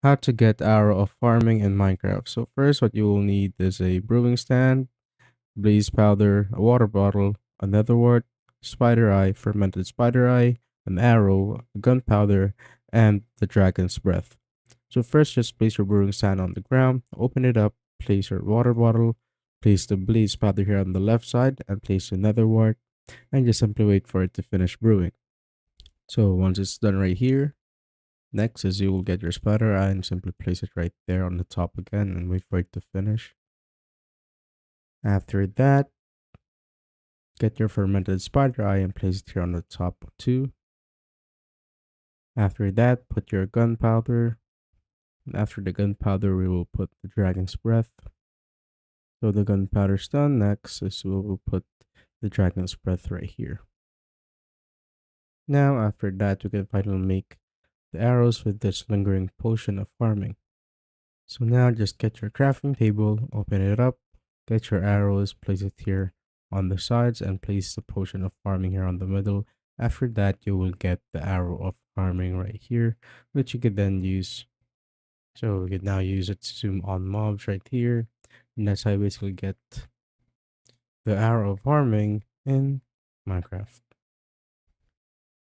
How to get Arrow of Farming in Minecraft. So first what you will need is a brewing stand, blaze powder, a water bottle, a nether wart, spider eye, fermented spider eye, an arrow, gunpowder, and the dragon's breath. So first just place your brewing stand on the ground, open it up, place your water bottle, place the blaze powder here on the left side, and place the nether wart, and just simply wait for it to finish brewing. So once it's done right here, next is you will get your spider eye and simply place it right there on the top again and wait for it to finish. After that, get your fermented spider eye and place it here on the top too. After that, put your gunpowder. And after the gunpowder, we will put the dragon's breath. So the gunpowder's done. Next is we will put the dragon's breath right here. Now, after that, we can finally make the arrows with this lingering potion of farming. So now just get your crafting table, open it up, get your arrows, place it here on the sides, and place the potion of farming here on the middle. After that, you will get the arrow of farming right here, which you could then use. So we can now use it to zoom on mobs right here. And that's how you basically get the arrow of farming in Minecraft.